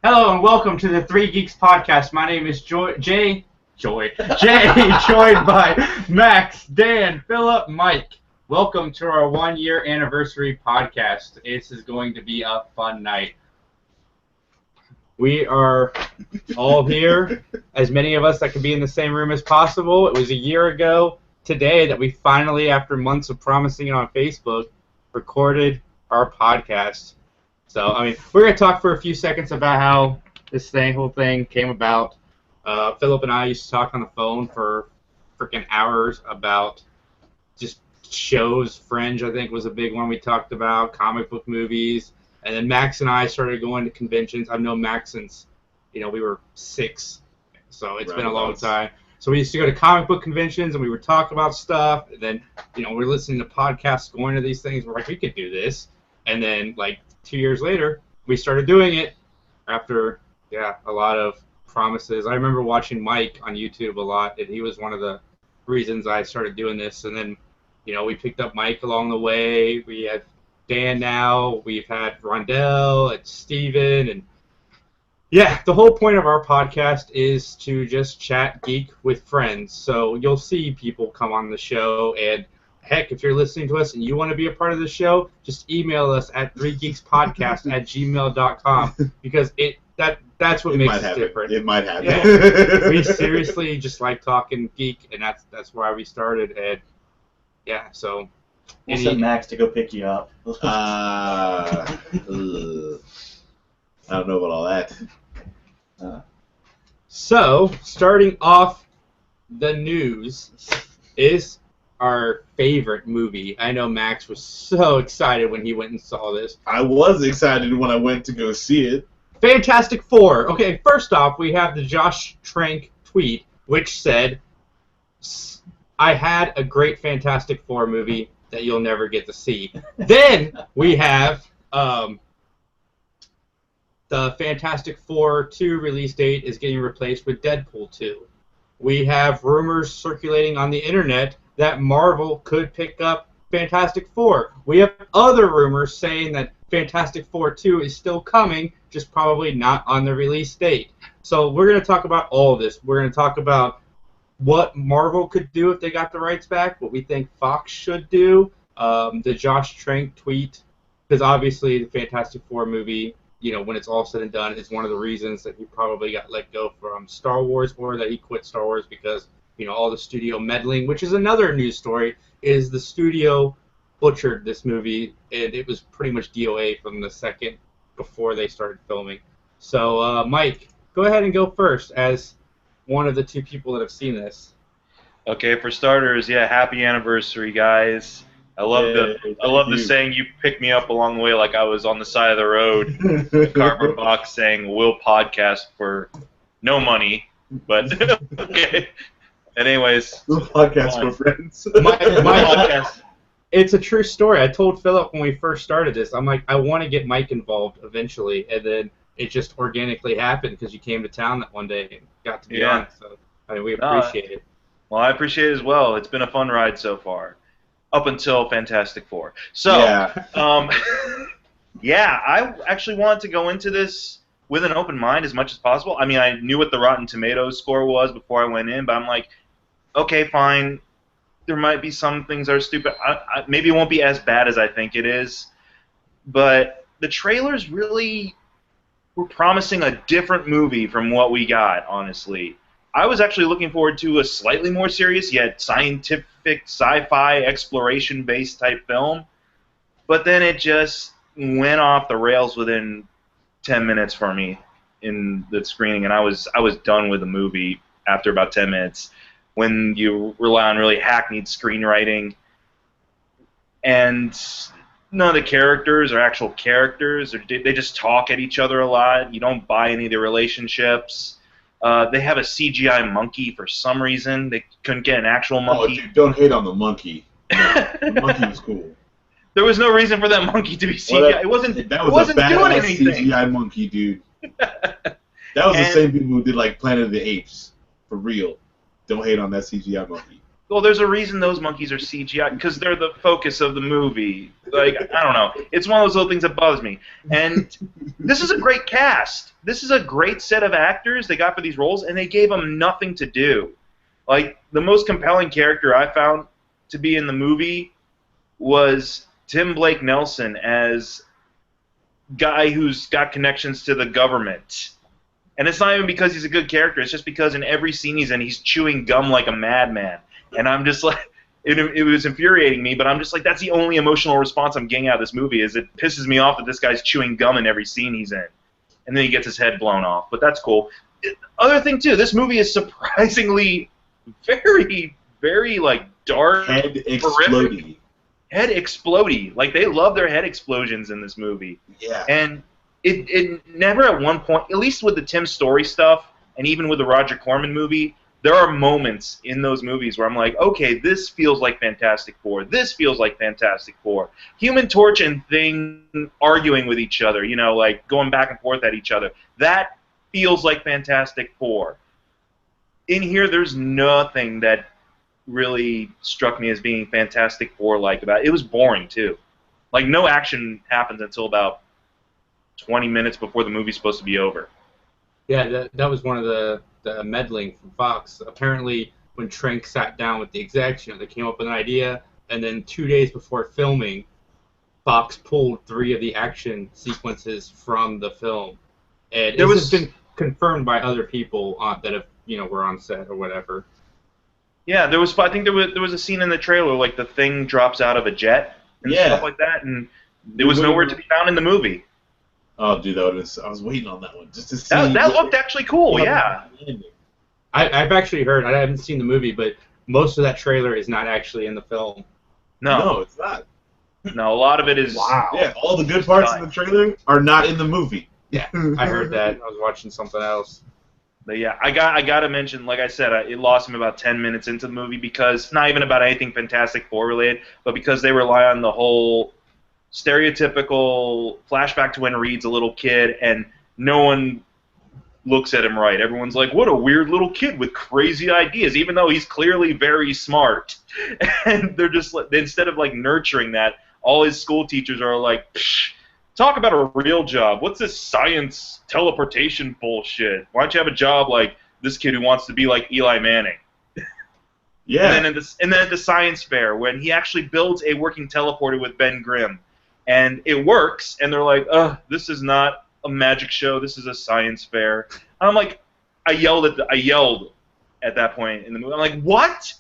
Hello and welcome to the Three Geeks podcast. My name is Jay, joined by Max, Dan, Philip, Mike. Welcome to our 1-year anniversary podcast. This is going to be a fun night. We are all here, as many of us that could be in the same room as possible. It was a year ago today that we finally, after months of promising it on Facebook, recorded our podcast. So, we're going to talk for a few seconds about how this whole thing came about. Philip and I used to talk on the phone for freaking hours about just shows. Fringe, I think, was a big one we talked about, comic book movies. And then Max and I started going to conventions. I've known Max since, we were 6. So it's been a long time. So we used to go to comic book conventions and we would talk about stuff. And then, we're listening to podcasts, going to these things. We're like, we could do this. And then, 2 years later, we started doing it after, a lot of promises. I remember watching Mike on YouTube a lot, and he was one of the reasons I started doing this. And then, we picked up Mike along the way. We have Dan now. We've had Rondell and Steven. And, the whole point of our podcast is to just chat geek with friends. So you'll see people come on the show, and heck, if you're listening to us and you want to be a part of the show, just email us at 3geekspodcast@gmail.com because that's what makes it different. It might happen. Yeah. We seriously just like talking geek, and that's why we started. And so we'll send Max to go pick you up. I don't know about all that. So starting off the news is our favorite movie. I know Max was so excited when he went and saw this. I was excited when I went to go see it. Fantastic Four. Okay, first off, we have the Josh Trank tweet, which said, I had a great Fantastic Four movie that you'll never get to see. Then we have the Fantastic Four 2 release date is getting replaced with Deadpool 2. We have rumors circulating on the internet that Marvel could pick up Fantastic Four. We have other rumors saying that Fantastic Four 2 is still coming, just probably not on the release date. So we're going to talk about all of this. We're going to talk about what Marvel could do if they got the rights back, what we think Fox should do, the Josh Trank tweet, because obviously the Fantastic Four movie, when it's all said and done, is one of the reasons that he probably got let go from Star Wars, or that he quit Star Wars because all the studio meddling, which is another news story, is the studio butchered this movie, and it was pretty much DOA from the second before they started filming. So, Mike, go ahead and go first as one of the two people that have seen this. Okay, for starters, happy anniversary, guys. I love the saying you picked me up along the way like I was on the side of the road, a cardboard box saying, we'll podcast for no money, but okay. And anyways, the podcast for friends. My podcast. It's a true story. I told Philip when we first started this, I'm like, I want to get Mike involved eventually, and then it just organically happened because you came to town that one day and got to be on. So we appreciate it. Well, I appreciate it as well. It's been a fun ride so far, up until Fantastic Four. So, I actually wanted to go into this with an open mind as much as possible. I knew what the Rotten Tomatoes score was before I went in, but I'm like, okay, fine. There might be some things that are stupid. Maybe it won't be as bad as I think it is. But the trailers really were promising a different movie from what we got, honestly. I was actually looking forward to a slightly more serious, yet scientific, sci-fi, exploration-based type film. But then it just went off the rails within 10 minutes for me in the screening, and I was done with the movie after about 10 minutes. When you rely on really hackneyed screenwriting, and none of the characters are actual characters, or they just talk at each other a lot. You don't buy any of the relationships. They have a CGI monkey for some reason. They couldn't get an actual monkey. Oh, dude, don't hate on the monkey. No, the monkey was cool. There was no reason for that monkey to be CGI. Well, that was a badass CGI monkey, dude. That was the same people who did Planet of the Apes, for real. Don't hate on that CGI monkey. Well, there's a reason those monkeys are CGI, because they're the focus of the movie. Like, I don't know. It's one of those little things that bothers me. And this is a great cast. This is a great set of actors they got for these roles, and they gave them nothing to do. Like, the most compelling character I found to be in the movie was Tim Blake Nelson as guy who's got connections to the government. And it's not even because he's a good character. It's just because in every scene he's in, he's chewing gum like a madman. And I'm just like, it was infuriating me, but I'm just like, that's the only emotional response I'm getting out of this movie, is it pisses me off that this guy's chewing gum in every scene he's in. And then he gets his head blown off. But that's cool. Other thing, too, this movie is surprisingly very, very, like, dark, head exploding. Head exploding. Like, they love their head explosions in this movie. Yeah. And it never at one point, at least with the Tim Story stuff, and even with the Roger Corman movie, there are moments in those movies where I'm like, okay, this feels like Fantastic Four. This feels like Fantastic Four. Human Torch and Thing arguing with each other, you know, like going back and forth at each other. That feels like Fantastic Four. In here, there's nothing that really struck me as being Fantastic Four-like about it. It was boring, too. Like, no action happens until about 20 minutes before the movie's supposed to be over. Yeah, that was one of the meddling from Fox. Apparently, when Trank sat down with the execs, they came up with an idea, and then 2 days before filming, Fox pulled 3 of the action sequences from the film. And it's been confirmed by other people that have, were on set or whatever. Yeah, I think there was a scene in the trailer, like the Thing drops out of a jet and stuff like that, and it was nowhere to be found in the movie. Oh, dude, I was waiting on that one just to see. That looked actually cool, yeah. I've actually heard, I haven't seen the movie, but most of that trailer is not actually in the film. No, it's not. No, a lot of it is. Wow. Yeah, all the good parts in the trailer are not in the movie. Yeah, I heard that. I was watching something else. But yeah, I got to mention, like I said, it lost me about 10 minutes into the movie because, not even about anything Fantastic Four related, but because they rely on the whole stereotypical flashback to when Reed's a little kid and no one looks at him right. Everyone's like, what a weird little kid with crazy ideas, even though he's clearly very smart. And they're just, instead of like nurturing that, all his school teachers are like, psh, talk about a real job. What's this science teleportation bullshit? Why don't you have a job like this kid who wants to be like Eli Manning? Yeah. And then at the science fair, when he actually builds a working teleporter with Ben Grimm, and it works, and they're like, this is not a magic show, this is a science fair. And I'm like, I yelled at that point in the movie. I'm like, what?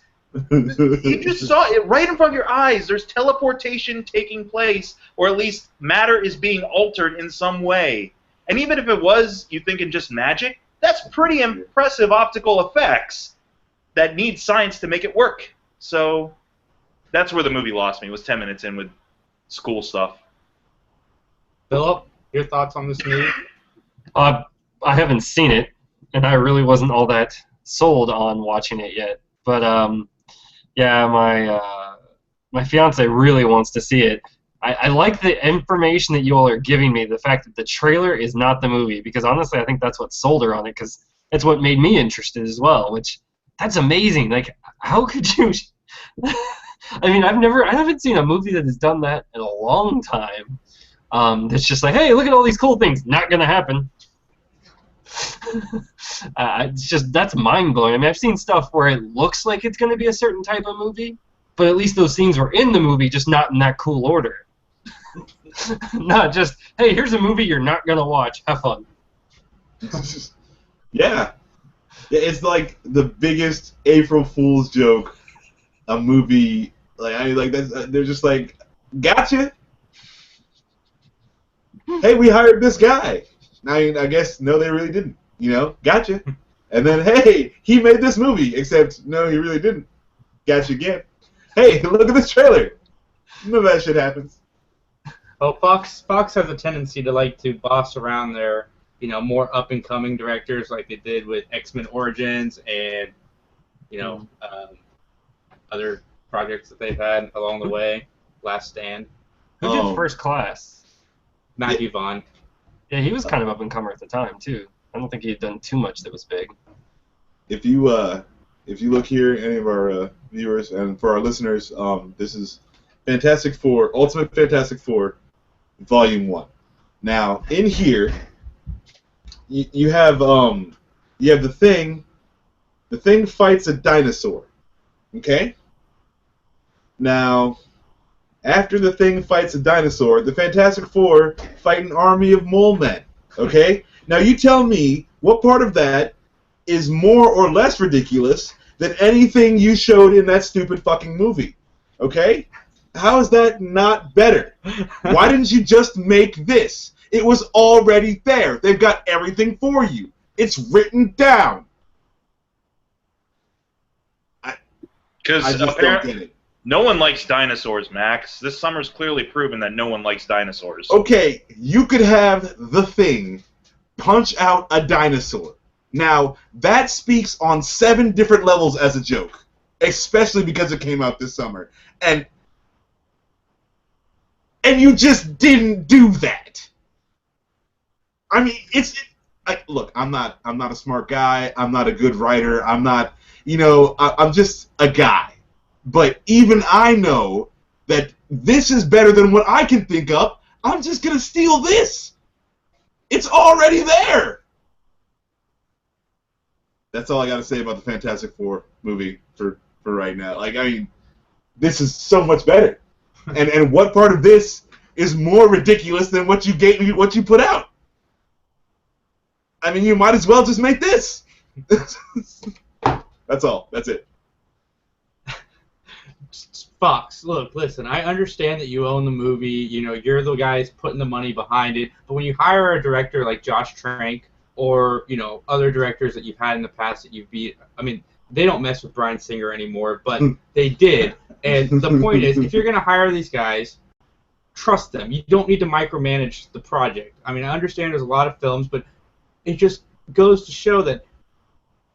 You just saw it right in front of your eyes. There's teleportation taking place, or at least matter is being altered in some way. And even if it was, you thinking just magic, that's pretty impressive optical effects that need science to make it work. So that's where the movie lost me, was 10 minutes in with school stuff. Philip, your thoughts on this movie? I haven't seen it, and I really wasn't all that sold on watching it yet. But yeah, my fiance really wants to see it. I like the information that you all are giving me, the fact that the trailer is not the movie, because honestly I think that's what sold her on it, because it's what made me interested as well, which, that's amazing. Like, how could you... I mean, I haven't seen a movie that has done that in a long time. That's just like, hey, look at all these cool things. Not gonna happen. It's just, that's mind blowing. I mean, I've seen stuff where it looks like it's gonna be a certain type of movie, but at least those scenes were in the movie, just not in that cool order. Not just, hey, here's a movie you're not gonna watch. Have fun. Yeah. It's like the biggest April Fool's joke a movie, they're just like, gotcha. Hey, we hired this guy. I guess no, they really didn't. Gotcha. And then, hey, he made this movie, except no, he really didn't. Gotcha again. Hey, look at this trailer. None of that shit happens. Well, Fox has a tendency to like to boss around their, more up and coming directors, like they did with X-Men Origins and, other projects that they've had along the way. Last Stand. Who did First Class? Matthew Vaughn. Yeah, he was kind of up and comer at the time too. I don't think he had done too much that was big. If you if you look here, any of our viewers, and for our listeners, this is Fantastic Four, Ultimate Fantastic Four, Volume 1. Now, in here, you have the Thing. The Thing fights a dinosaur. Okay? Now, after the Thing fights a dinosaur, the Fantastic Four fight an army of mole men. Okay? Now, you tell me what part of that is more or less ridiculous than anything you showed in that stupid fucking movie. Okay? How is that not better? Why didn't you just make this? It was already there. They've got everything for you. It's written down. Because I just don't get it. No one likes dinosaurs, Max. This summer's clearly proven that no one likes dinosaurs. Okay, you could have the Thing punch out a dinosaur. Now, that speaks on 7 different levels as a joke, especially because it came out this summer. And you just didn't do that. I mean, look, I'm not a smart guy. I'm not a good writer. I'm not, I'm just a guy. But even I know that this is better than what I can think of. I'm just going to steal this. It's already there. That's all I got to say about the Fantastic Four movie for right now. Like, I mean, this is so much better. And what part of this is more ridiculous than what you put out? I mean, you might as well just make this. That's all. That's it. Fox, look, listen, I understand that you own the movie, you're the guys putting the money behind it, but when you hire a director like Josh Trank or, other directors that you've had in the past that you've beat, I mean, they don't mess with Bryan Singer anymore, but they did. And the point is, if you're going to hire these guys, trust them. You don't need to micromanage the project. I mean, I understand there's a lot of films, but it just goes to show that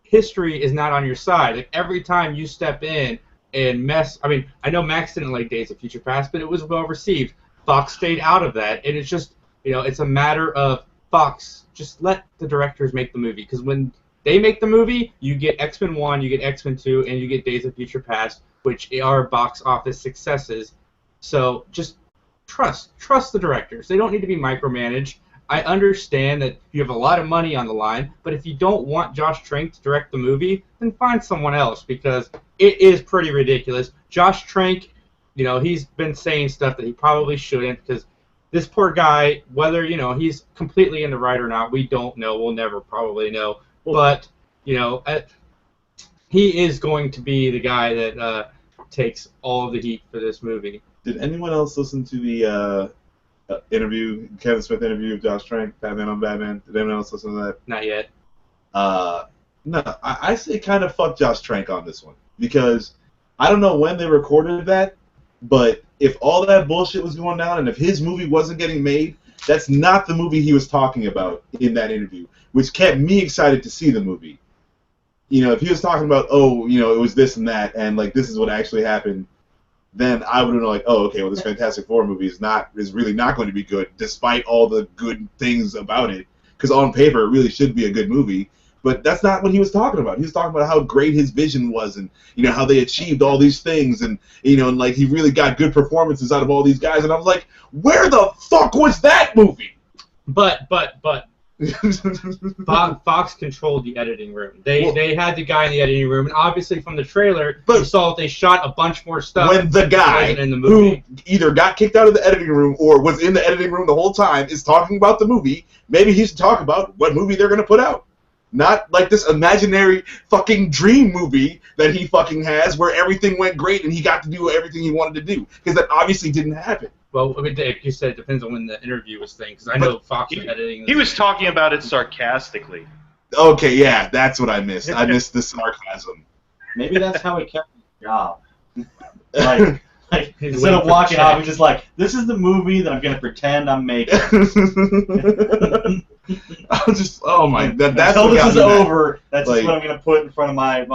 history is not on your side. Like, every time you step in and mess, I mean, I know Max didn't like Days of Future Past, but it was well received. Fox stayed out of that, and it's just, it's a matter of Fox, just let the directors make the movie, because when they make the movie, you get X-Men 1, you get X-Men 2, and you get Days of Future Past, which are box office successes. So just trust the directors. They don't need to be micromanaged. I understand that you have a lot of money on the line, but if you don't want Josh Trank to direct the movie, then find someone else, because it is pretty ridiculous. Josh Trank, he's been saying stuff that he probably shouldn't, because this poor guy, whether, he's completely in the right or not, we don't know. We'll never probably know. But, he is going to be the guy that takes all of the heat for this movie. Did anyone else listen to the Kevin Smith interview of Josh Trank, Batman on Batman? Did anyone else listen to that? Not yet. No, I say kind of fuck Josh Trank on this one, because I don't know when they recorded that, but if all that bullshit was going down and if his movie wasn't getting made, that's not the movie he was talking about in that interview, which kept me excited to see the movie. If he was talking about, it was this and that, and like this is what actually happened, then I would have known, like, oh, okay, well, this Fantastic Four movie is really not going to be good, despite all the good things about it, because on paper it really should be a good movie. But that's not what he was talking about. He was talking about how great his vision was, and how they achieved all these things, and and like he really got good performances out of all these guys. And I was like, where the fuck was that movie? But Fox controlled the editing room. They had the guy in the editing room, and obviously from the trailer, you saw that they shot a bunch more stuff. When the guy in the movie who either got kicked out of the editing room or was in the editing room the whole time is talking about the movie, maybe he should talk about what movie they're going to put out. Not like this imaginary fucking dream movie that he fucking has where everything went great and he got to do everything he wanted to do. Because that obviously didn't happen. Well, I mean, like you said, it depends on when the interview was thing. Because I know Fox was editing. He was talking about it sarcastically. Okay, yeah, that's what I missed. I missed the sarcasm. Maybe that's how he kept his job. Like instead of walking off, he's just like, this is the movie that I'm going to pretend I'm making. I'll just, oh my, that's until this is over, that's just what I'm going to put in front of my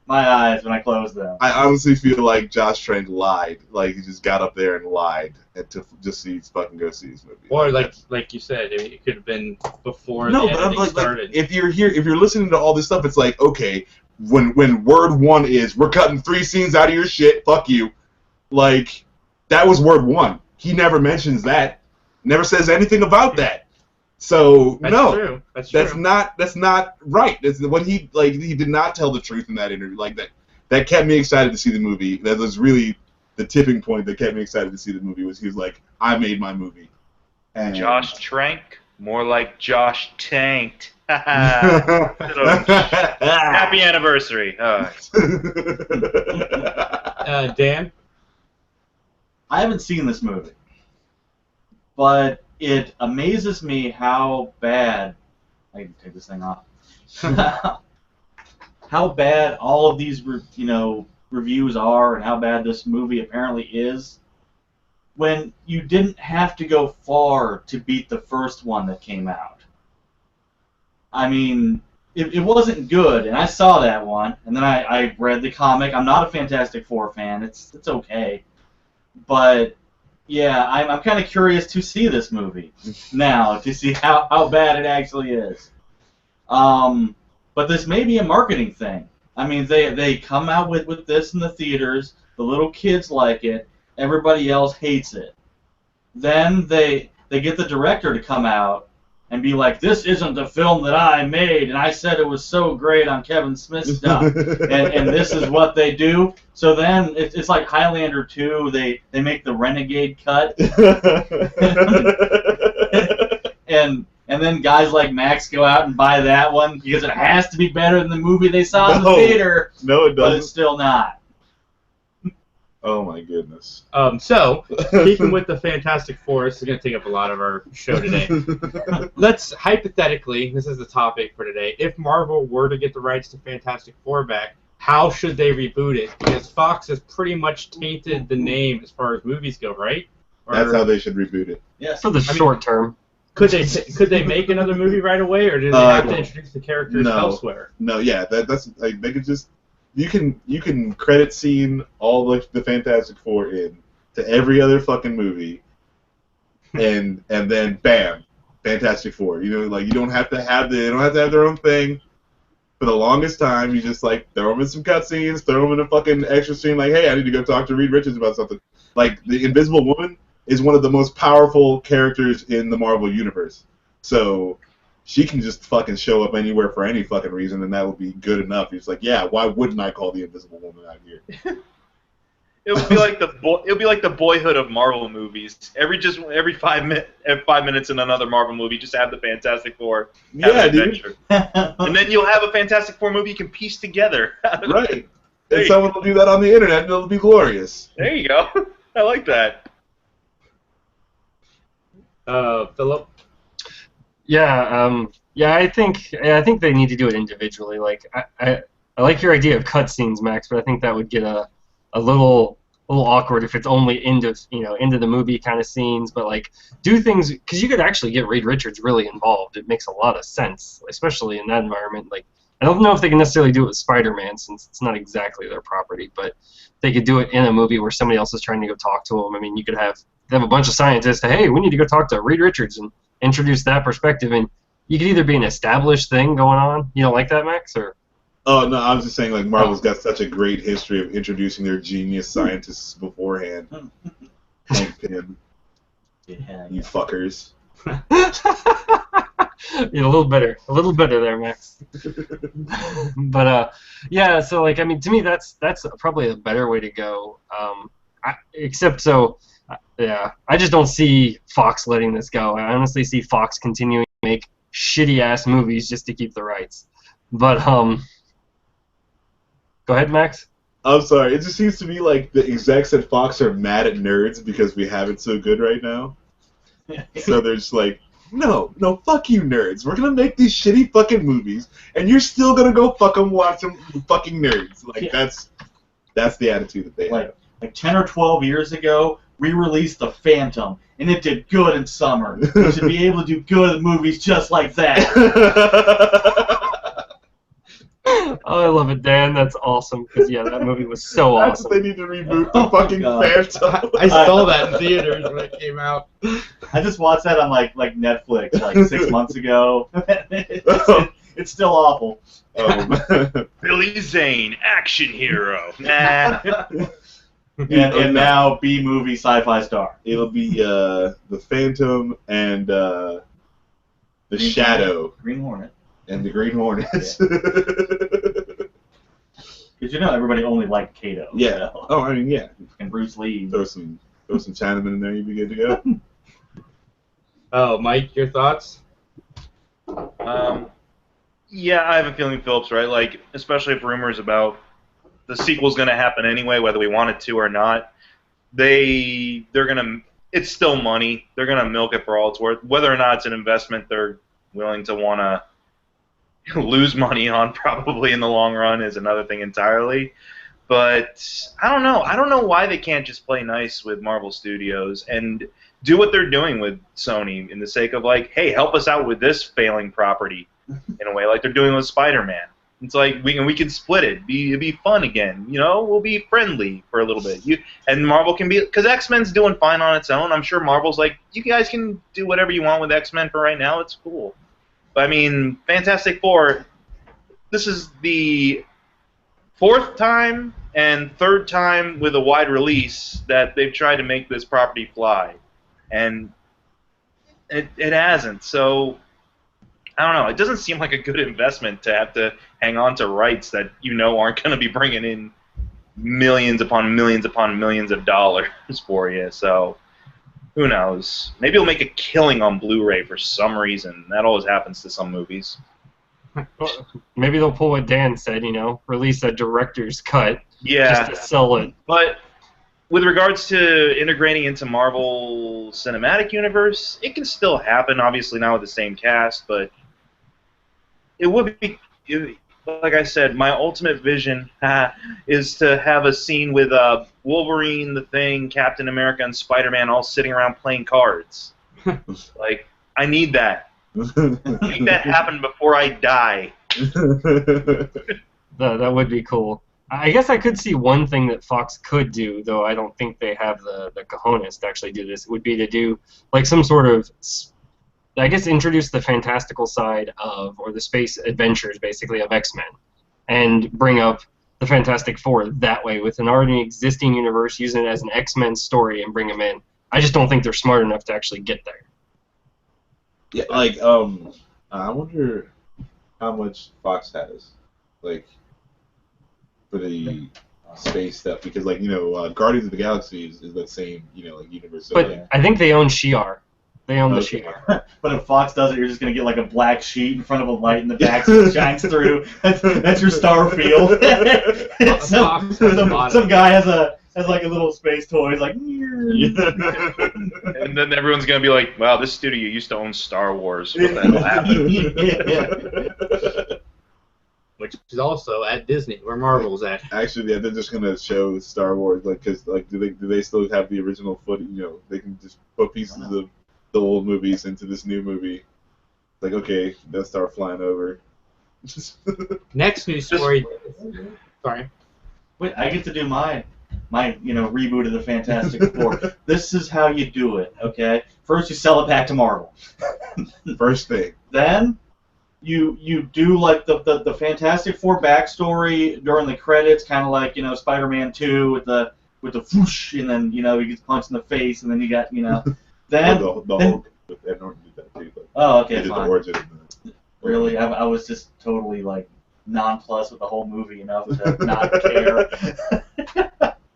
eyes when I close them. I honestly feel like Josh Trank lied. Like, he just got up there and lied to just fucking go see his movie. Or like you said, it could have been before the editing started. if you're listening to all this stuff, it's like, okay, when word one is, we're cutting 3 scenes out of your shit, fuck you. Like, that was word one. He never mentions that. Never says anything about that. So True. That's not right. That's when he did not tell the truth in that interview. Like that kept me excited to see the movie. That was really the tipping point that kept me excited to see the movie. Was he was like, I made my movie. And Josh Trank, more like Josh Tanked. Happy anniversary. Dan? I haven't seen this movie, but it amazes me how bad. I can take this thing off. How bad all of these, reviews are, and how bad this movie apparently is. When you didn't have to go far to beat the first one that came out. I mean, it wasn't good, and I saw that one, and then I read the comic. I'm not a Fantastic Four fan. It's okay. But, yeah, I'm kind of curious to see this movie now, to see how bad it actually is. But this may be a marketing thing. I mean, they come out with this in the theaters. The little kids like it. Everybody else hates it. Then they get the director to come out and be like, this isn't the film that I made, and I said it was so great on Kevin Smith's stuff, and this is what they do. So then it's like Highlander 2, they make the Renegade cut, and then guys like Max go out and buy that one because it has to be better than the movie they saw in the theater. No, it doesn't. But it's still not. Oh my goodness. So, keeping with the Fantastic Four, this is going to take up a lot of our show today. Let's, hypothetically, this is the topic for today, if Marvel were to get the rights to Fantastic Four back, how should they reboot it? Because Fox has pretty much tainted the name as far as movies go, right? That's how they should reboot it. Yes. For the short term. Could they make another movie right away, or do they have to introduce the characters elsewhere? No, yeah, that's like, they could just... You can credit scene all the Fantastic Four in to every other fucking movie, and then bam, Fantastic Four. You don't have to have their own thing. For the longest time, you just like throw them in some cutscenes, throw them in a fucking extra scene. Like, hey, I need to go talk to Reed Richards about something. Like, the Invisible Woman is one of the most powerful characters in the Marvel universe. So she can just fucking show up anywhere for any fucking reason, and that would be good enough. It's like, yeah, why wouldn't I call the Invisible Woman out here? It would be like the Boyhood of Marvel movies. Every 5 minutes in another Marvel movie, just have the Fantastic Four have an adventure, and then you'll have a Fantastic Four movie you can piece together. Right, and someone will do that on the internet, and it'll be glorious. There you go. I like that. Philip. Yeah, I think they need to do it individually. Like, I like your idea of cutscenes, Max, but I think that would get a little awkward if it's only into the movie kind of scenes. But like, do things, because you could actually get Reed Richards really involved. It makes a lot of sense, especially in that environment. Like, I don't know if they can necessarily do it with Spider-Man since it's not exactly their property, but they could do it in a movie where somebody else is trying to go talk to him. I mean, you could have a bunch of scientists say, hey, we need to go talk to Reed Richards and introduce that perspective, and you could either be an established thing going on. You don't like that, Max, or? Oh no, I was just saying, like, Marvel's got such a great history of introducing their genius scientists beforehand. Hank Pym. Yeah, you fuckers. Yeah, a little better there, Max. But yeah, so like, I mean, to me, that's probably a better way to go. Yeah, I just don't see Fox letting this go. I honestly see Fox continuing to make shitty-ass movies just to keep the rights. But, go ahead, Max. I'm sorry. It just seems to me like the execs at Fox are mad at nerds because we have it so good right now. So they're just like, no, fuck you, nerds. We're going to make these shitty fucking movies, and you're still going to go fucking watch them, fucking nerds. Like, that's the attitude that they have. Like 10 or 12 years ago, we released The Phantom, and it did good in summer. We should be able to do good movies just like that. Oh, I love it, Dan. That's awesome. Because, yeah, that movie was so awesome. That's what they need to reboot the fucking Phantom. I saw that in theaters when it came out. I just watched that on, like Netflix, like 6 months ago. It's It's still awful. Billy Zane, action hero. Nah. and now B-movie sci-fi star. It'll be the Phantom and the Shadow Green Hornet. and the Green Hornets. Because you know everybody only liked Kato. Yeah. So. Oh, I mean, yeah. And Bruce Lee. Throw some Chinamen in there, you'd be good to go. Oh, Mike, your thoughts? Yeah, I have a feeling Phillips right. Like, especially if rumors about the sequel's going to happen anyway, whether we want it to or not. They're gonna. It's still money. They're gonna milk it for all it's worth. Whether or not it's an investment, they're willing to want to lose money on probably in the long run is another thing entirely. But I don't know. I don't know why they can't just play nice with Marvel Studios and do what they're doing with Sony in the sake of like, hey, help us out with this failing property in a way like they're doing with Spider-Man. It's like we can split it. It'd be fun again. You know, we'll be friendly for a little bit. And Marvel can be, because X-Men's doing fine on its own. I'm sure Marvel's like, you guys can do whatever you want with X-Men for right now. It's cool. But I mean, Fantastic Four. This is the fourth time and third time with a wide release that they've tried to make this property fly, and it hasn't. So I don't know. It doesn't seem like a good investment to have to hang on to rights that you know aren't going to be bringing in millions upon millions upon millions of dollars for you. So who knows? Maybe you'll make a killing on Blu-ray for some reason. That always happens to some movies. Maybe they'll pull what Dan said, you know, release a director's cut Yeah. just to sell it. But with regards to integrating into Marvel Cinematic Universe, it can still happen, obviously not with the same cast, but it would be, like I said, my ultimate vision is to have a scene with Wolverine, the Thing, Captain America, and Spider-Man all sitting around playing cards. Like, I need that. Make that happen before I die. That would be cool. I guess I could see one thing that Fox could do, though I don't think they have the cojones to actually do this, would be to do like some sort of, I guess, introduce the fantastical side of, or the space adventures, basically, of X-Men, and bring up the Fantastic Four that way with an already existing universe, using it as an X-Men story and bring them in. I just don't think they're smart enough to actually get there. Yeah, like, I wonder how much Fox has, like, for the space stuff, because, like, you know, Guardians of the Galaxy is that same, you know, like, universe. So, But yeah. I think they own Shi'ar. They own the Okay. Shi'ar. But if Fox does it, you're just going to get like a black sheet in front of a light in the back so it shines through. That's your star field. some guy has like a little space toy. He's like, And then everyone's going to be like, wow, this studio used to own Star Wars. What the hell happened? Which is also at Disney, where Marvel's at. Actually, yeah, they're just gonna show Star Wars, like, cause like, do they still have the original footage? You know, they can just put pieces of the old movies into this new movie. Like, okay, they'll start flying over. Next news story. Sorry. Wait, I get to do my reboot of the Fantastic Four. This is how you do it, okay? First, you sell it back to Marvel. First thing. Then you do like the Fantastic Four backstory during the credits, kind of like, you know, Spider-Man 2 with the whoosh, and then, you know, he gets punched in the face, and then you got, you know, then the Hulk with Ed Norton did that too. But oh, okay, they did fine. the origin. Of the, Really, I was just totally like nonplussed with the whole movie enough to not care.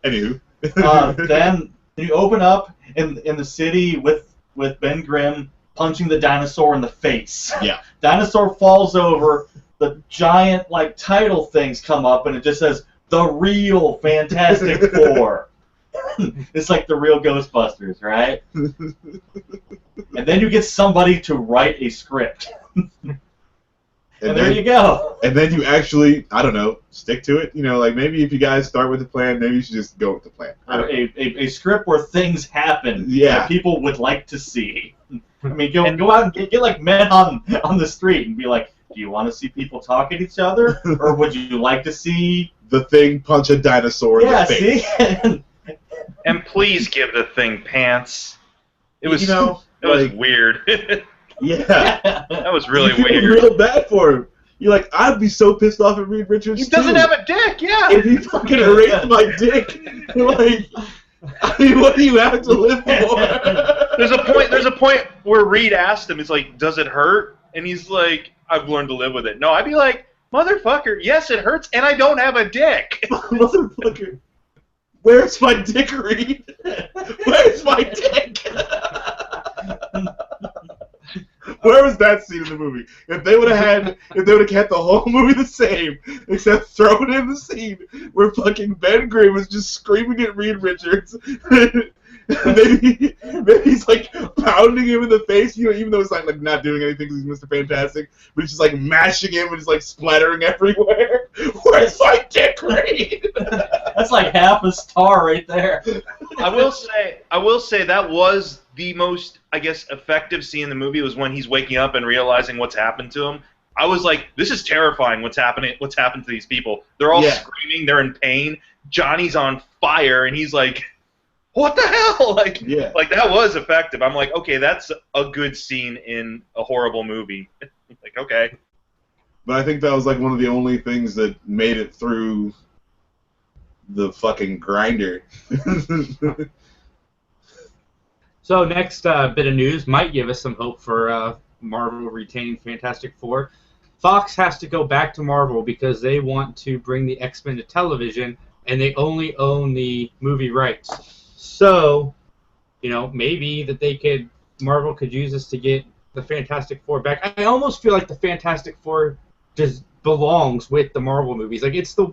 Anywho. Then you open up in the city with Ben Grimm punching the dinosaur in the face. Yeah. Dinosaur falls over. The giant like title things come up, and it just says the real Fantastic Four. It's like the real Ghostbusters, right? And then you get somebody to write a script. And there you go. And then you actually, I don't know, stick to it. You know, like, maybe if you guys start with the plan, maybe you should just go with the plan. Or a script where things happen Yeah. that people would like to see. I mean, go out and get like men on the street and be like, do you want to see people talk at each other? Or would you like to see... The Thing punch a dinosaur in the face. See? And please give the Thing pants. It was, You know, it was like- weird. Yeah. That was really You feel weird. real bad for him. You're like, I'd be so pissed off at Reed Richards. He doesn't too, have a dick, yeah. if he fucking erased my dick. Like, I mean, what do you have to live for? There's a point where Reed asked him, he's like, does it hurt? And he's like, I've learned to live with it. No, I'd be like, motherfucker, yes, it hurts, and I don't have a dick. Motherfucker, where's my dick, Reed? Where's my dick? Where was that scene in the movie? If they would have kept the whole movie the same, except thrown in the scene where fucking Ben Grimm is just screaming at Reed Richards. maybe he's like pounding him in the face, you know, even though he's like not doing anything because he's Mr. Fantastic, but he's just like mashing him and he's like splattering everywhere. Where's my dick, Reed? That's like half a star right there. I will say that was the most, I guess, effective scene in the movie was when he's waking up and realizing what's happened to him. I was like, this is terrifying. What's happened to these people? They're all screaming. They're in pain. Johnny's on fire, and he's like, what the hell? Like that was effective. I'm like, okay, that's a good scene in a horrible movie. Like, okay. But I think that was like one of the only things that made it through the fucking grinder. So next bit of news might give us some hope for Marvel retaining Fantastic Four. Fox has to go back to Marvel because they want to bring the X-Men to television, and they only own the movie rights. So, you know, maybe that Marvel could use this to get the Fantastic Four back. I almost feel like the Fantastic Four just belongs with the Marvel movies. Like, it's the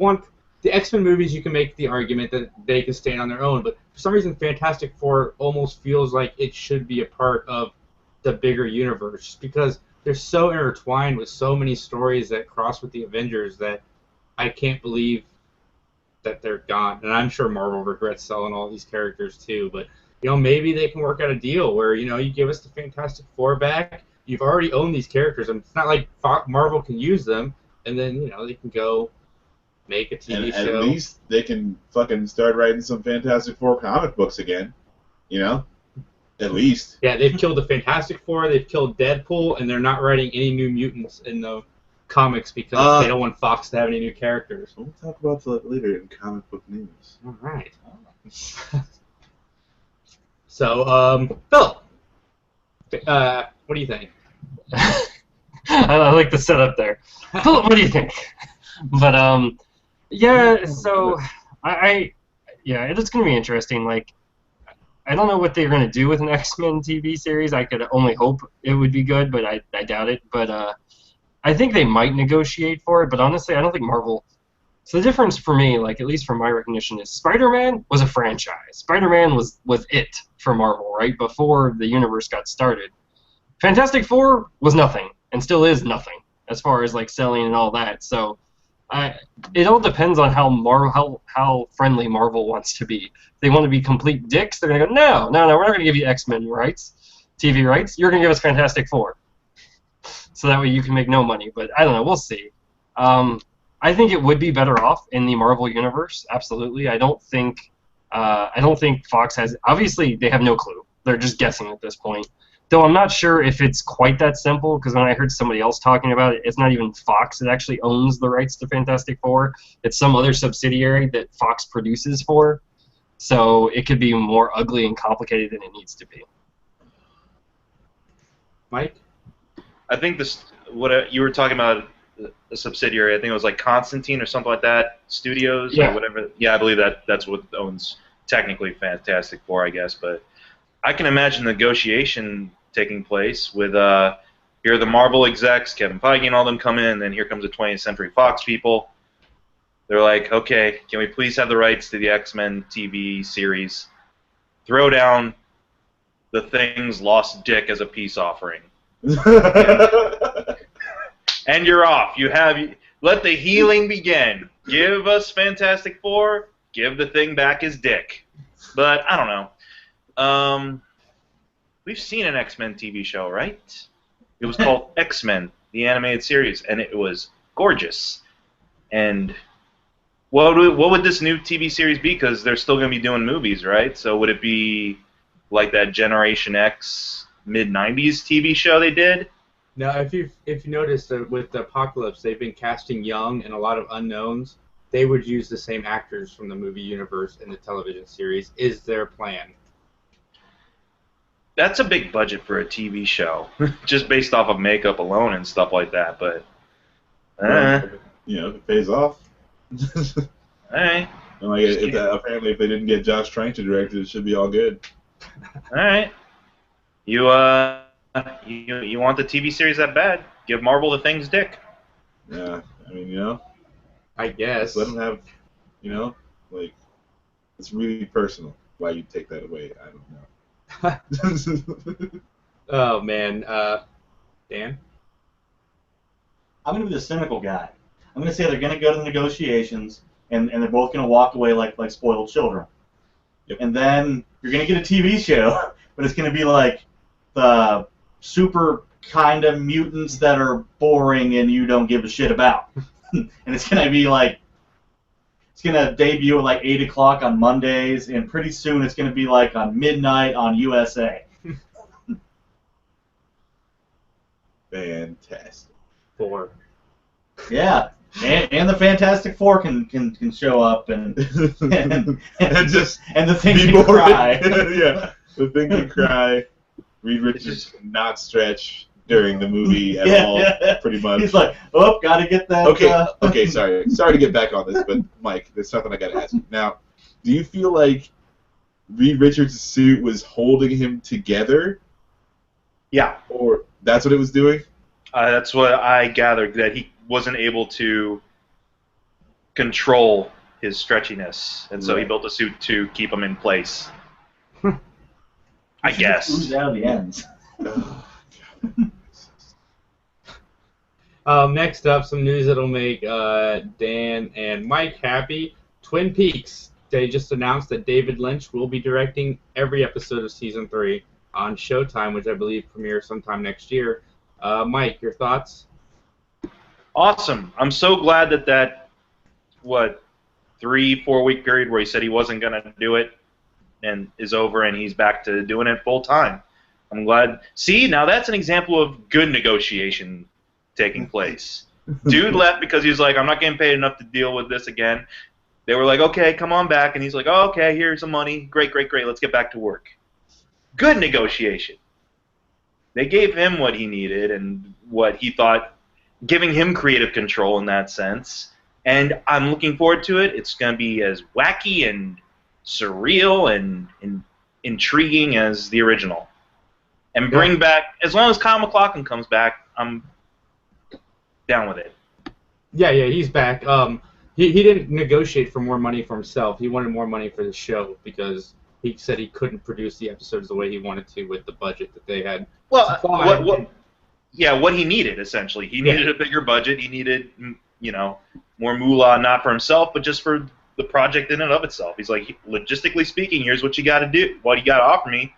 X-Men movies, you can make the argument that they can stand on their own, but for some reason Fantastic Four almost feels like it should be a part of the bigger universe, just because they're so intertwined with so many stories that cross with the Avengers that I can't believe that they're gone. And I'm sure Marvel regrets selling all these characters too, but you know, maybe they can work out a deal where, you know, you give us the Fantastic Four back, you've already owned these characters, and it's not like Marvel can use them, and then, you know, they can go make a TV show. At least they can fucking start writing some Fantastic Four comic books again, you know? At least. Yeah, they've killed the Fantastic Four, they've killed Deadpool, and they're not writing any new mutants in the comics because they don't want Fox to have any new characters. We'll talk about that later in comic book news. All right. So, Phil, what do you think? I like the setup there. Philip, what do you think? But yeah, so it's gonna be interesting. Like, I don't know what they're gonna do with an X-Men TV series. I could only hope it would be good, but I doubt it. But I think they might negotiate for it. But honestly, I don't think Marvel. So the difference for me, like at least from my recognition, is Spider-Man was a franchise. Spider-Man was it for Marvel, right? Before the universe got started. Fantastic Four was nothing, and still is nothing as far as like selling and all that. So it all depends on how friendly Marvel wants to be. If they want to be complete dicks, they're gonna go, no, we're not gonna give you X-Men rights, TV rights. You're gonna give us Fantastic Four, so that way you can make no money. But I don't know, we'll see. I think it would be better off in the Marvel universe. Absolutely. I don't think Fox has. Obviously, they have no clue. They're just guessing at this point. Though I'm not sure if it's quite that simple, because when I heard somebody else talking about it, it's not even Fox that actually owns the rights to Fantastic Four. It's some other subsidiary that Fox produces for. So it could be more ugly and complicated than it needs to be. Mike? I think what you were talking about, a subsidiary, I think it was like Constantine or something like that, Studios or whatever. Yeah, I believe that's what owns technically Fantastic Four, I guess, but I can imagine negotiation taking place with here are the Marvel execs, Kevin Feige and all them come in, and then here comes the 20th Century Fox people. They're like, okay, can we please have the rights to the X-Men TV series? Throw down the Thing's lost dick as a peace offering. And you're off. Let the healing begin. Give us Fantastic Four, give the Thing back his dick. But I don't know. We've seen an X-Men TV show, right? It was called X-Men, the animated series, and it was gorgeous. And what would this new TV series be? Because they're still going to be doing movies, right? So would it be like that Generation X mid-'90s TV show they did? Now, if you noticed with the Apocalypse, they've been casting young and a lot of unknowns. They would use the same actors from the movie universe in the television series. Is their plan? That's a big budget for a TV show, just based off of makeup alone and stuff like that. But, You know, if it pays off. alright. And like, apparently, if they didn't get Josh Trank to direct it, it should be all good. Alright. You want the TV series that bad? Give Marvel the Thing's dick. Yeah, I mean, you know, I guess. let them have, you know, like, it's really personal why you take that away. I don't know. Oh, man. Dan? I'm going to be the cynical guy. I'm going to say they're going to go to the negotiations, and they're both going to walk away like spoiled children. Yep. And then you're going to get a TV show, but it's going to be like the super kind of mutants that are boring and you don't give a shit about. And it's going to be like, it's going to debut at like 8 o'clock on Mondays, and pretty soon it's going to be like on midnight on USA. Fantastic. 4. Yeah. And the Fantastic Four can show up and And just and the Thing be can bored. cry. Yeah, the Thing can cry. Reed Richards cannot stretch during the movie at all, pretty much. He's like, oh, gotta get that. Okay, sorry to get back on this, but Mike, there's something I gotta ask you. Now, do you feel like Reed Richards' suit was holding him together? Yeah. Or that's what it was doing? That's what I gathered, that he wasn't able to control his stretchiness, and so he built a suit to keep him in place. I guess. Ooze out of the ends. Next up, some news that'll make Dan and Mike happy. Twin Peaks. They just announced that David Lynch will be directing every episode of Season 3 on Showtime, which I believe premieres sometime next year. Mike, your thoughts? Awesome. I'm so glad that 3-4 week period where he said he wasn't going to do it and is over, and he's back to doing it full time. I'm glad. See, now that's an example of good negotiation taking place. Dude left because he was like, I'm not getting paid enough to deal with this again. They were like, okay, come on back. And he's like, oh, okay, here's some money. Great, great, great. Let's get back to work. Good negotiation. They gave him what he needed and what he thought, giving him creative control in that sense. And I'm looking forward to it. It's going to be as wacky and surreal and intriguing as the original. And bring back, as long as Kyle MacLachlan comes back, I'm down with it. Yeah, he's back. He didn't negotiate for more money for himself. He wanted more money for the show because he said he couldn't produce the episodes the way he wanted to with the budget that they had. Well, what he needed, essentially. He needed a bigger budget. He needed, more moolah, not for himself, but just for the project in and of itself. He's like, logistically speaking, here's what you got to do, what you got to offer me.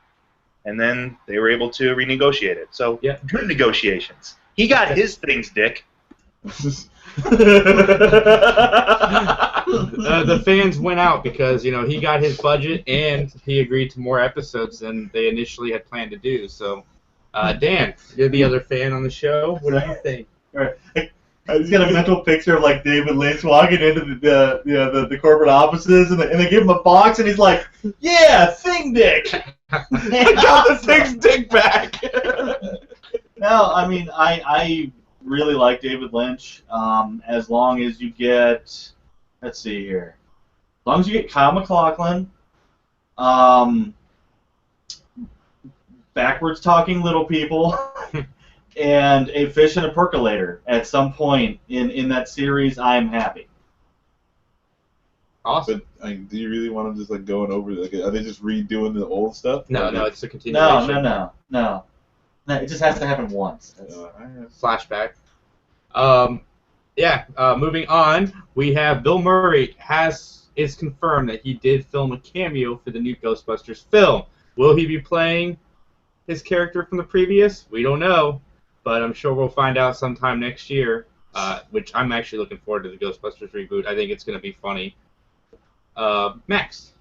And then they were able to renegotiate it. So, good negotiations. He got his things, Dick. The fans went out because, he got his budget and he agreed to more episodes than they initially had planned to do. So, Dan, you're the other fan on the show. What do you think? I just got a mental picture of like David Lynch walking into the corporate offices and they give him a box and he's like, yeah, Thing Dick. I got the Thing's dick back. No, I mean I really like David Lynch. As long as you get, let's see here, as long as you get Kyle MacLachlan, backwards talking little people. And a fish and a percolator at some point in that series, I'm happy. Awesome. But do you really want them just like going over? Like, are they just redoing the old stuff? No, it's a continuation. No. It just has to happen once. Flashback. Moving on, we have Bill Murray is confirmed that he did film a cameo for the new Ghostbusters film. Will he be playing his character from the previous? We don't know. But I'm sure we'll find out sometime next year, which I'm actually looking forward to the Ghostbusters reboot. I think it's going to be funny. Max?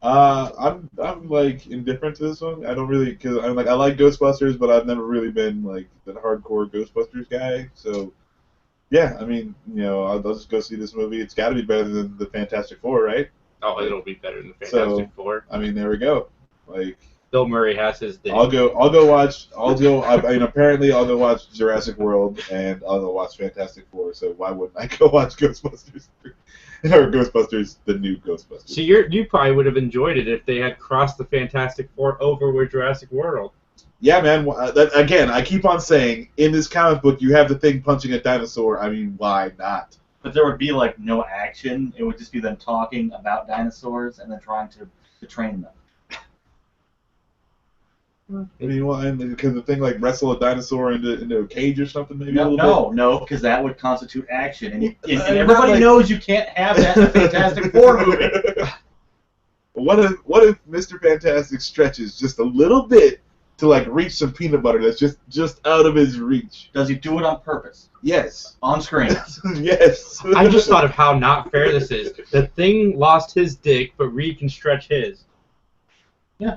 I'm like indifferent to this one. I don't really because I like Ghostbusters, but I've never really been like the hardcore Ghostbusters guy. So yeah, I mean, I'll just go see this movie. It's got to be better than the Fantastic Four, right? Oh, it'll be better than the Fantastic Four. I mean, there we go. Like Bill Murray has his day. I mean, apparently I'll go watch Jurassic World and I'll go watch Fantastic Four. So why wouldn't I go watch Ghostbusters? Or Ghostbusters, the new Ghostbusters. So you probably would have enjoyed it if they had crossed the Fantastic Four over with Jurassic World. Yeah, man. Again, I keep on saying, in this comic book, you have the thing punching a dinosaur. I mean, why not? But there would be like no action. It would just be them talking about dinosaurs and then trying to train them. I mean, well, and because the thing like wrestle a dinosaur into a cage or something, maybe. No, because that would constitute action, and everybody knows you can't have that in a Fantastic Four movie. What if Mr. Fantastic stretches just a little bit to like reach some peanut butter that's just out of his reach? Does he do it on purpose? Yes. On screen. Yes. I just thought of how not fair this is. The Thing lost his dick, but Reed can stretch his. Yeah.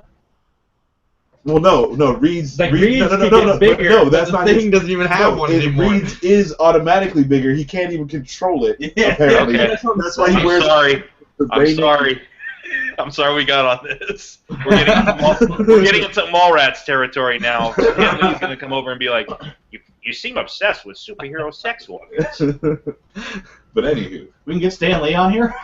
Well, no. Reed's no, bigger. No, that's not. The Thing doesn't even have one anymore. Reed's is automatically bigger. He can't even control it. Yeah. Apparently, Okay. that's why he wears. I'm sorry we got on this. We're getting into Mallrats territory now. He's going to come over and be like, you seem obsessed with superhero sex organs. But anywho. We can get Stan Lee on here?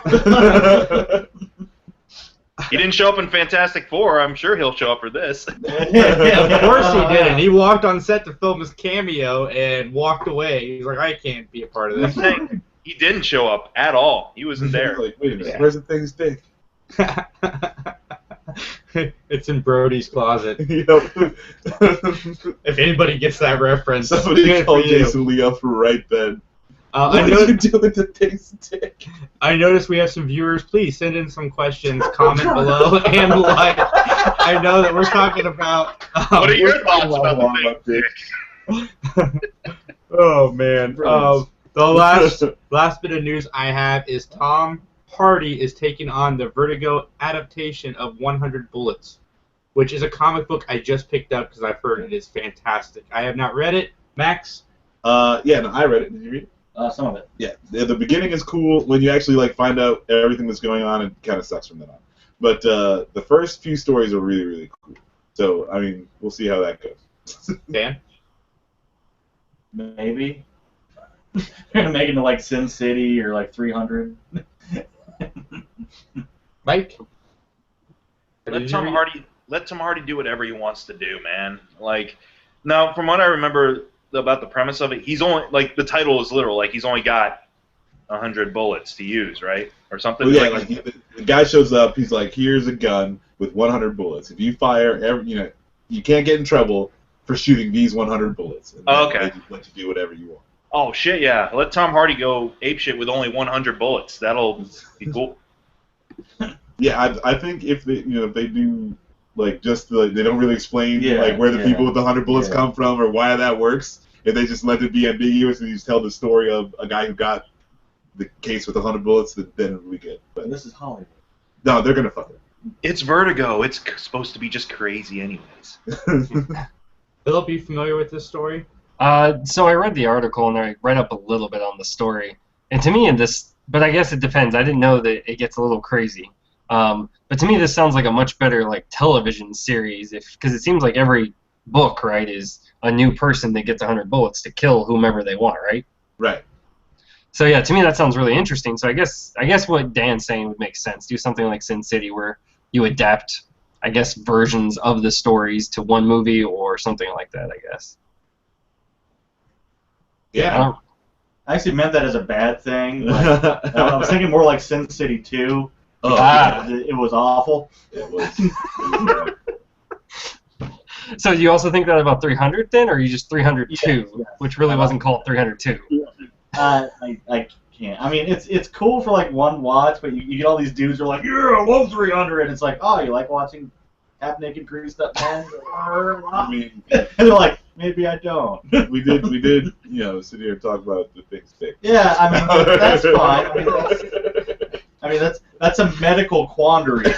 He didn't show up in Fantastic Four. I'm sure he'll show up for this. Yeah, of course he didn't. He walked on set to film his cameo and walked away. He's like, I can't be a part of this. He didn't show up at all. He wasn't there. Like, wait a minute, where's the Thing's dick? It's in Brody's closet. Yep. If anybody gets that reference, somebody called Jason Lee up right then. I know you do with the Thing's dick. I noticed we have some viewers. Please send in some questions, comment below, and like. I know that we're talking about. What are your thoughts about the Thing? Oh man. The last bit of news I have is Tom Hardy is taking on the Vertigo adaptation of 100 Bullets, which is a comic book I just picked up because I've heard it is fantastic. I have not read it. Max? Yeah, no, I read it. Did you read it? Some of it. Yeah, the beginning is cool. When you actually like find out everything that's going on, it kind of sucks from then on. But the first few stories are really, really cool. So, I mean, we'll see how that goes. Dan? Maybe. They're going to make it into like Sin City or like 300. Mike? Let Tom Hardy do whatever he wants to do, man. Like, now, from what I remember about the premise of it, he's only, like, the title is literal. Like, he's only got 100 bullets to use, right? Or something. Well, yeah, the guy shows up, he's like, here's a gun with 100 bullets. If you fire, you can't get in trouble for shooting these 100 bullets. And okay. They just let you do whatever you want. Oh, shit, yeah. Let Tom Hardy go apeshit with only 100 bullets. That'll be cool. Yeah, I think if they do, like, just they don't really explain like where the people with the 100 bullets come from or why that works. If they just let it be ambiguous and you just tell the story of a guy who got the case with 100 bullets, then it'll be good. But this is Hollywood. No, they're gonna fuck it. It's Vertigo. It's supposed to be just crazy, anyways. Philip, you familiar with this story? So I read the article and I read up a little bit on the story, and to me, but I guess it depends. I didn't know that it gets a little crazy. But to me, this sounds like a much better like television series, because it seems like every book, right, is a new person that gets 100 bullets to kill whomever they want, right? Right. So yeah, to me that sounds really interesting. So I guess what Dan's saying would make sense. Do something like Sin City where you adapt, I guess, versions of the stories to one movie or something like that, I guess. Yeah. I actually meant that as a bad thing. Like, I was thinking more like Sin City 2. It was awful. It was. So you also think that about 300 then, or are you just 302, yes. Which really wasn't called 302? I can't. I mean, it's cool for like one watch, but you get all these dudes who are like, yeah, I love 300. And it's like, oh, you like watching half-naked greased up men? I mean, and they're like, maybe I don't. we did, sit here and talk about the Thing's dick. Yeah, I mean, that's fine. I mean, I mean, that's a medical quandary.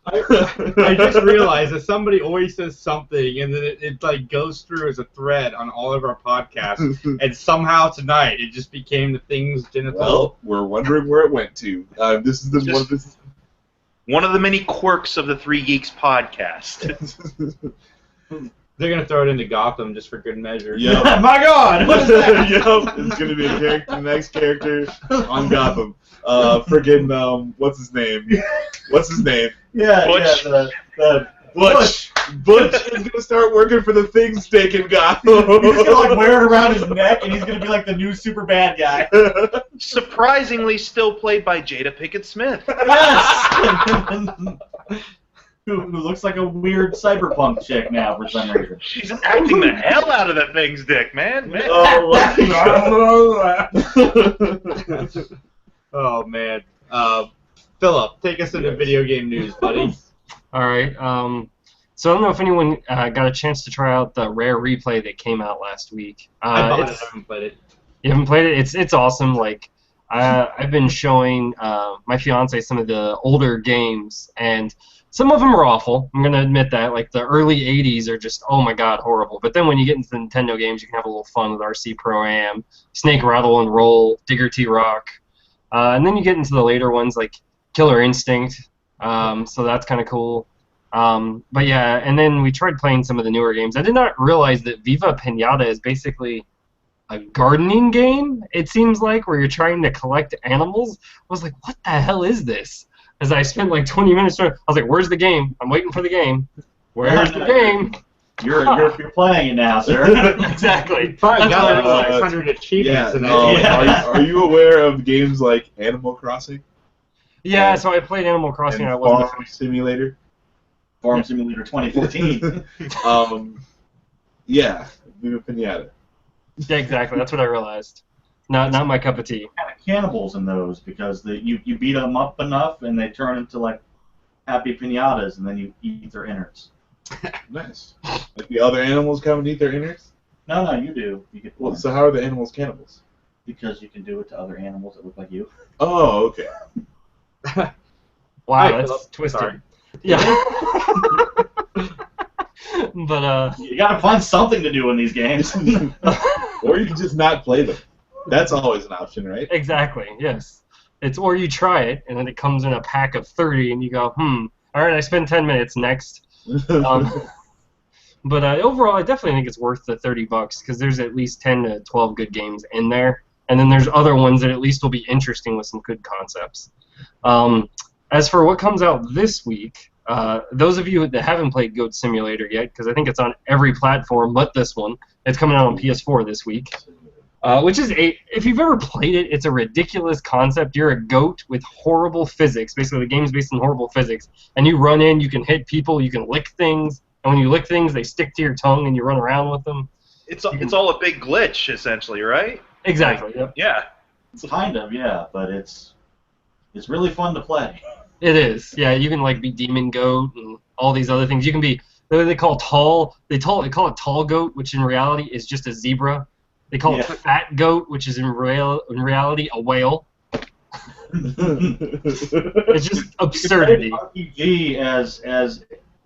I just realized that somebody always says something, and then it like goes through as a thread on all of our podcasts, and somehow tonight it just became the things Jennifer. Well, we're wondering where it went to. This is one of the many quirks of the Three Geeks podcast. They're gonna throw it into Gotham just for good measure. Yep. My God, what is that? Yep, it's gonna be the next character on Gotham. Friggin' what's his name? Yeah, Butch. yeah, the Butch is gonna start working for the Things Stick in Gotham. He's gonna like wear it around his neck, and he's gonna be like the new super bad guy. Surprisingly, still played by Jada Pinkett Smith. Yes. Who looks like a weird cyberpunk chick now for some reason. She's acting the hell out of the Things Dick, man. Oh man. Philip, take us into video game news, buddy. All right. So I don't know if anyone got a chance to try out the Rare Replay that came out last week. I bought it. I haven't played it. You haven't played it? It's awesome. Like I've been showing my fiance some of the older games, and some of them are awful. I'm gonna admit that. Like the early '80s are just, oh my god, horrible. But then when you get into the Nintendo games, you can have a little fun with RC Pro Am, Snake Rattle and Roll, Digger T Rock, and then you get into the later ones like Killer Instinct. So that's kind of cool. But yeah, and then we tried playing some of the newer games. I did not realize that Viva Pinata is basically a gardening game, it seems like, where you're trying to collect animals. I was like, what the hell is this? As I spent like 20 minutes, I was like, where's the game? I'm waiting for the game. Where's the game? You're playing it now, sir. Exactly. Probably got That's like 600 achievements in it. Are you aware of games like Animal Crossing? Yeah, so I played Animal Crossing. And I wasn't. Farm Simulator? Farm Simulator 2014. Yeah, Viva Pinata. Yeah, exactly. That's what I realized. Not my cup of tea. Kind of cannibals in those because you beat them up enough and they turn into like happy pinatas and then you eat their innards. Nice. Like the other animals come and eat their innards? No, you do. You get Well, so how are the animals cannibals? because you can do it to other animals that look like you. Oh, okay. Wow, Hi, that's Philip. twisted. Sorry. Yeah. But You gotta find something to do in these games. Or you can just not play them. That's always an option, right? exactly. Yes. It's or you try it and then it comes in a pack of 30 and you go, all right, I spend 10 minutes next. But overall, I definitely think it's worth the $30 because there's at least 10 to 12 good games in there, and then there's other ones that at least will be interesting with some good concepts. As for what comes out this week, those of you that haven't played Goat Simulator yet, because I think it's on every platform but this one, it's coming out on PS4 this week. Which is if you've ever played it, it's a ridiculous concept. You're a goat with horrible physics. Basically, the game's based on horrible physics, and you run in, you can hit people, you can lick things. And when you lick things, they stick to your tongue, and you run around with them. It's all a big glitch, essentially, right? Exactly. Yep. Yeah. Kind of, yeah, but it's really fun to play. It is. Yeah, you can like be demon goat and all these other things. You can be. They call tall. They call it tall goat, which in reality is just a zebra. They call it fat goat, which is in reality a whale. It's just absurdity. RPG as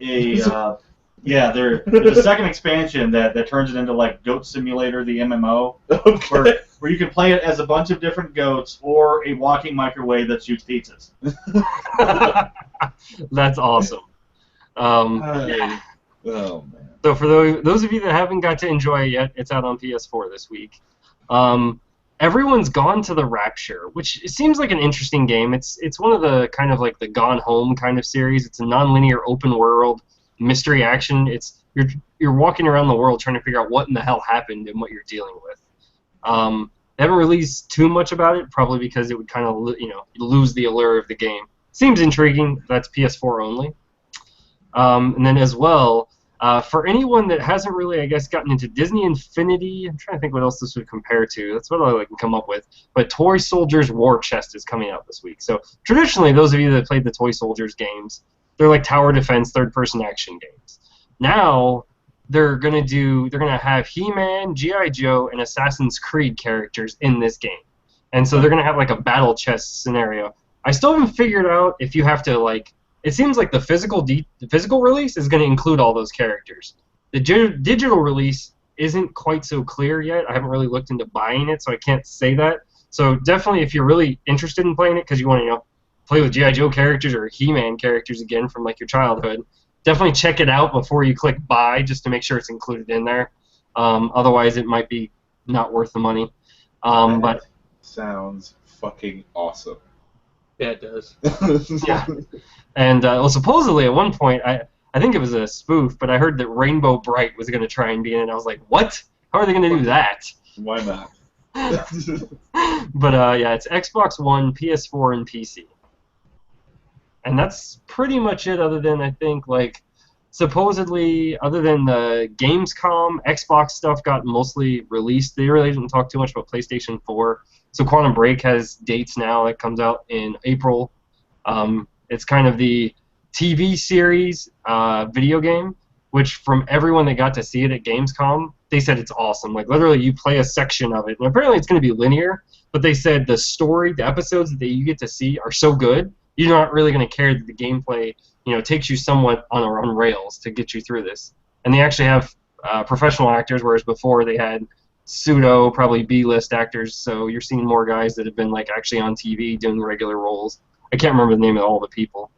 a there's a second expansion that turns it into like Goat Simulator, the MMO, where you can play it as a bunch of different goats or a walking microwave that shoots pizzas. That's awesome. Oh, man. So for those of you that haven't got to enjoy it yet, it's out on PS4 this week. Everyone's Gone to the Rapture, which seems like an interesting game. It's one of the kind of like the Gone Home kind of series. It's a non-linear open world mystery action. You're walking around the world trying to figure out what in the hell happened and what you're dealing with. They haven't released too much about it, probably because it would kind of lose the allure of the game. Seems intriguing. That's PS4 only. And then as well, for anyone that hasn't really, I guess, gotten into Disney Infinity, I'm trying to think what else this would compare to. That's what I can come up with. But Toy Soldiers War Chest is coming out this week. So traditionally, those of you that played the Toy Soldiers games, they're like tower defense, third-person action games. Now they're gonna have He-Man, G.I. Joe, and Assassin's Creed characters in this game. And so they're going to have like a battle chest scenario. I still haven't figured out if you have to like. It seems like the physical release is going to include all those characters. The digital release isn't quite so clear yet. I haven't really looked into buying it, so I can't say that. So definitely, if you're really interested in playing it because you want to play with G.I. Joe characters or He-Man characters again from like your childhood, definitely check it out before you click buy just to make sure it's included in there. Otherwise, it might be not worth the money. But sounds fucking awesome. Yeah, it does. Yeah. And well, supposedly at one point, I think it was a spoof, but I heard that Rainbow Bright was going to try and be in it. And I was like, what? How are they going to do that? Why not? But yeah, it's Xbox One, PS4, and PC. And that's pretty much it, other than I think like supposedly, other than the Gamescom, Xbox stuff got mostly released. They really didn't talk too much about PlayStation 4. So Quantum Break has dates now. It comes out in April. It's kind of the TV series video game, which from everyone that got to see it at Gamescom, they said it's awesome. Like literally, you play a section of it, and apparently it's going to be linear. But they said the story, the episodes that you get to see are so good, you're not really going to care that the gameplay, takes you somewhat on rails to get you through this. And they actually have professional actors, whereas before they had pseudo, probably B-list actors. So you're seeing more guys that have been like actually on TV doing regular roles. I can't remember the name of all the people.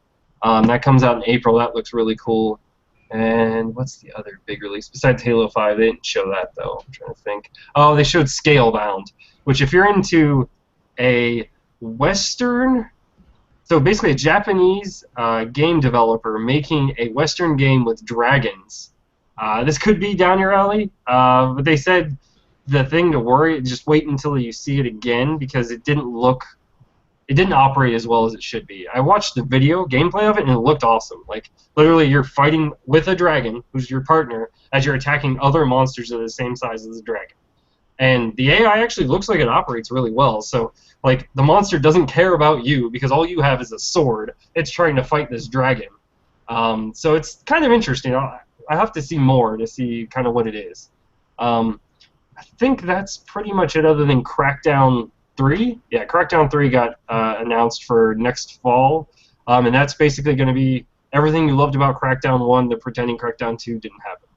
That comes out in April. That looks really cool. And what's the other big release? Besides Halo 5, they didn't show that, though. I'm trying to think. Oh, they showed Scalebound, which if you're into a Western... So basically a Japanese game developer making a Western game with dragons. This could be down your alley, but they said the thing to worry, just wait until you see it again because it didn't operate as well as it should be. I watched the video gameplay of it and it looked awesome. Like literally you're fighting with a dragon, who's your partner, as you're attacking other monsters that are the same size as the dragon. And the AI actually looks like it operates really well. So like the monster doesn't care about you because all you have is a sword. It's trying to fight this dragon. So it's kind of interesting. I have to see more to see kind of what it is. I think that's pretty much it other than Crackdown 3. Yeah, Crackdown 3 got announced for next fall. And that's basically going to be everything you loved about Crackdown 1, the pretending Crackdown 2 didn't happen.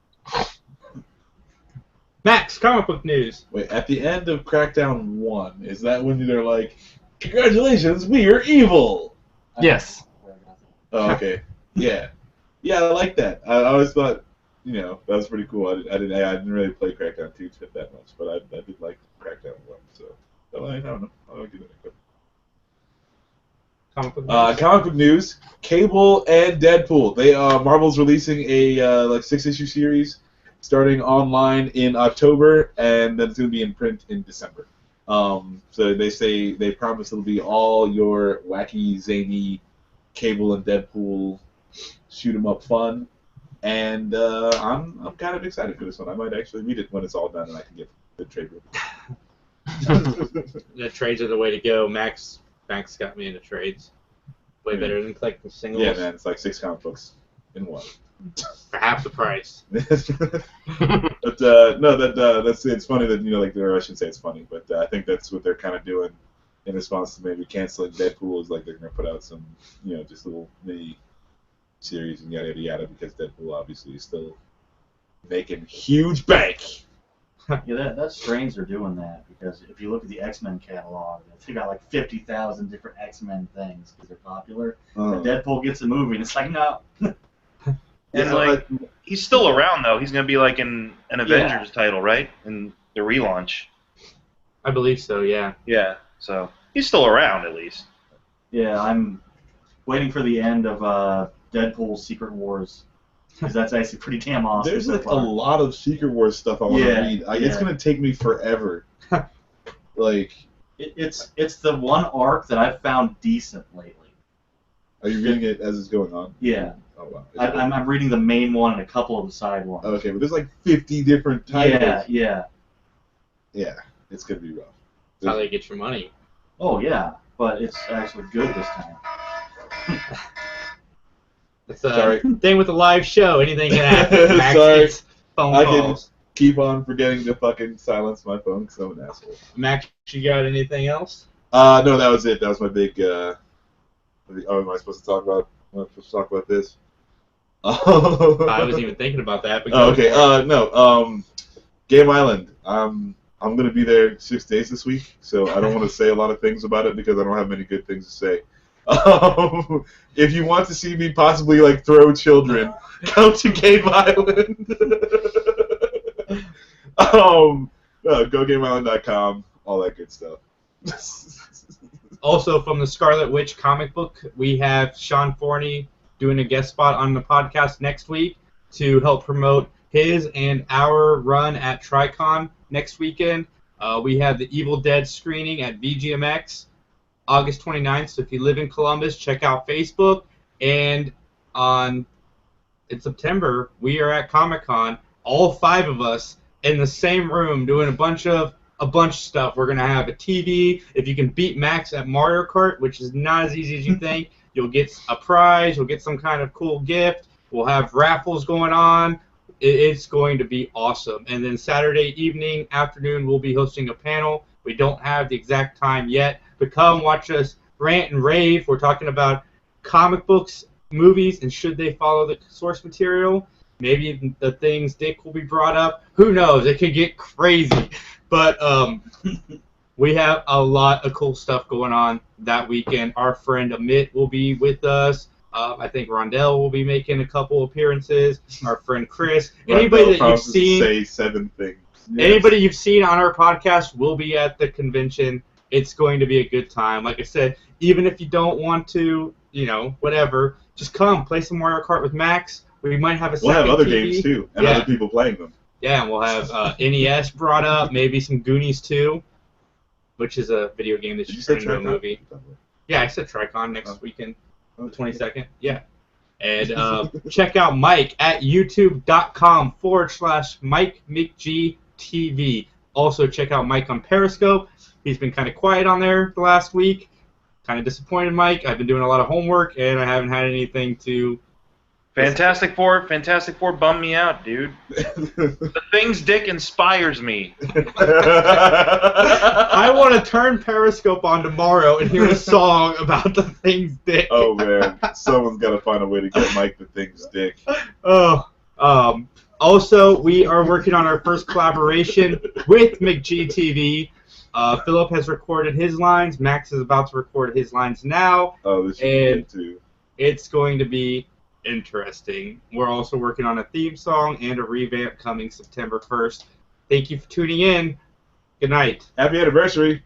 Max, comic book news. Wait, at the end of Crackdown 1, is that when they're like, congratulations, we are evil? Yes. Oh, okay. Yeah. Yeah, I like that. I always thought, that was pretty cool. I didn't really play Crackdown 2 that much, but I did like Crackdown 1, so I don't know. I'll give it a go. Comic book news. Cable and Deadpool. Marvel's releasing a 6-issue series starting online in October, and then it's going to be in print in December. So they promise it'll be all your wacky, zany Cable and Deadpool shoot 'em up fun, and I'm kind of excited for this one. I might actually read it when it's all done, and I can get the trade with. The trades are the way to go. Max got me into trades. Way better than collecting singles. Yeah, man, it's like 6 comic books in one. For half the price. But it's funny that or I shouldn't say it's funny, but I think that's what they're kind of doing in response to maybe canceling Deadpool. Is like they're gonna put out some just little mini series and yada yada yada because Deadpool obviously is still making huge bank. Yeah, that's strange they're doing that because if you look at the X-Men catalog, they got like 50,000 different X-Men things because they're popular. And Deadpool gets a movie and it's like no. And he's still around though. He's gonna be like in an Avengers title, right? In the relaunch. I believe so. Yeah. Yeah. So he's still around at least. Yeah, I'm waiting for the end of Deadpool's Secret Wars because that's actually pretty damn awesome. There's a lot of Secret Wars stuff I want to read. It's gonna take me forever. It's the one arc that I've found decent lately. Are you reading it as it's going on? Yeah. Oh, wow. I'm reading the main one and a couple of the side ones. Okay, but there's like 50 different titles. Yeah. Yeah, it's going to be rough. That's how they get your money. Oh, yeah, but it's actually good this time. It's thing with the live show. Anything can happen. Max Sorry. gets phone calls. Keep on forgetting to fucking silence my phone because I'm an asshole. Max, you got anything else? No, that was it. That was my big. Oh, am I supposed to talk about? Am I supposed to talk about this? I wasn't even thinking about that. But okay. No. Game Island. I'm gonna be there 6 days this week, so I don't want to say a lot of things about it because I don't have many good things to say. If you want to see me possibly like throw children, come to Game Island. GoGameIsland.com, all that good stuff. Also, from the Scarlet Witch comic book, we have Sean Forney doing a guest spot on the podcast next week to help promote his and our run at TriCon next weekend. We have the Evil Dead screening at VGMX August 29th. So if you live in Columbus, check out Facebook. And in September, we are at Comic-Con, all 5 of us in the same room doing a bunch of stuff. We're going to have a TV. If you can beat Max at Mario Kart, which is not as easy as you think, you'll get a prize. You'll get some kind of cool gift. We'll have raffles going on. It's going to be awesome. And then Saturday evening, afternoon, we'll be hosting a panel. We don't have the exact time yet, but come watch us rant and rave. We're talking about comic books, movies, and should they follow the source material. Maybe the things Dick will be brought up. Who knows? It could get crazy. But we have a lot of cool stuff going on that weekend. Our friend Amit will be with us. I think Rondell will be making a couple appearances. Our friend Chris. Anybody that you've seen. Say 7 things. Yes. Anybody you've seen on our podcast will be at the convention. It's going to be a good time. Like I said, even if you don't want to, whatever, just come play some Mario Kart with Max. We might have a second We'll have other TV. games too, and other people playing them. Yeah, and we'll have NES brought up, maybe some Goonies 2, which is a video game that you turned into a movie. Yeah, I said TriCon next weekend, the 22nd. Yeah. And check out Mike at youtube.com/MikeMcGTV. Also check out Mike on Periscope. He's been kind of quiet on there the last week. Kind of disappointed, Mike. I've been doing a lot of homework, and I haven't had anything to... Fantastic Four bummed me out, dude. The things Dick inspires me. I want to turn Periscope on tomorrow and hear a song about the things Dick. Oh man, someone's got to find a way to get Mike the things Dick. Also, we are working on our first collaboration with McGTV. Philip has recorded his lines. Max is about to record his lines now. Oh, this should be good too. It's going to be interesting. We're also working on a theme song and a revamp coming September 1st. Thank you for tuning in. Good night. Happy anniversary.